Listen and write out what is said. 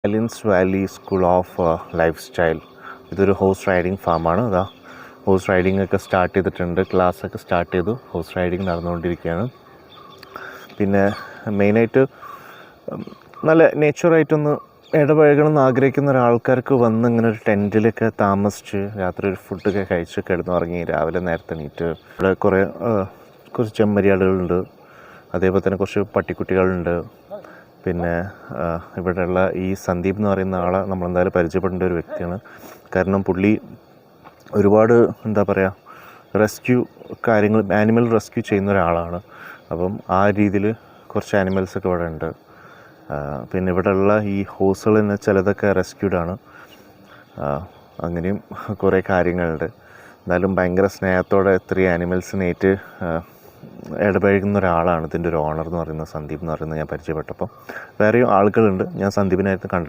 Silence Valley school of life style. ഇതൊരു horse riding ഫാമാണ്. അതാ horse riding ഒക്കെ start ചെയ്തിട്ടുണ്ട്. ക്ലാസ്സൊക്കെ സ്റ്റാർട്ട് ചെയ്തു. ഹോഴ്സ് റൈഡിങ് നടന്നുകൊണ്ടിരിക്കുകയാണ്. പിന്നെ മെയിനായിട്ട് നല്ല നേച്ചറായിട്ടൊന്ന് ഇടപഴകണമെന്ന് ആഗ്രഹിക്കുന്ന ഒരാൾക്കാർക്ക് വന്ന് ഇങ്ങനെ ഒരു ടെൻറ്റിലൊക്കെ താമസിച്ച് രാത്രി ഒരു ഫുഡൊക്കെ കഴിച്ച് കിടന്നുറങ്ങി രാവിലെ നേരത്തെ എണീറ്റ് ഇവിടെ കുറച്ച് ചെമ്മരിയാടുകളുണ്ട്. അതേപോലെ തന്നെ കുറച്ച് പട്ടിക്കുട്ടികളുണ്ട്. പിന്നെ ഇവിടെയുള്ള ഈ സന്ദീപ് എന്ന് പറയുന്ന ആളെ നമ്മളെന്തായാലും പരിചയപ്പെടേണ്ട ഒരു വ്യക്തിയാണ്. കാരണം പുള്ളി ഒരുപാട് എന്താ പറയുക റെസ്ക്യൂ കാര്യങ്ങൾ ആനിമൽ റെസ്ക്യൂ ചെയ്യുന്ന ഒരാളാണ്. അപ്പം ആ രീതിയിൽ കുറച്ച് ആനിമൽസൊക്കെ ഇവിടെ ഉണ്ട്. പിന്നെ ഇവിടെയുള്ള ഈ ഹോഴ്സുകൾ തന്നെ ചിലതൊക്കെ റെസ്ക്യൂഡാണ്. അങ്ങനെയും കുറേ കാര്യങ്ങളുണ്ട്. എന്നാലും ഭയങ്കര സ്നേഹത്തോടെ ഇത്രയും ആനിമൽസിനേറ്റ് ഇടപഴകുന്ന ഒരാളാണ് ഇതിൻ്റെ ഒരു ഓണർ എന്ന് പറയുന്നത്, സന്ദീപ് എന്ന് പറയുന്നത്. ഞാൻ പരിചയപ്പെട്ടപ്പോൾ വേറെയും ആളുകളുണ്ട്. ഞാൻ സന്ദീപിനായിരുന്നു കണ്ടത്.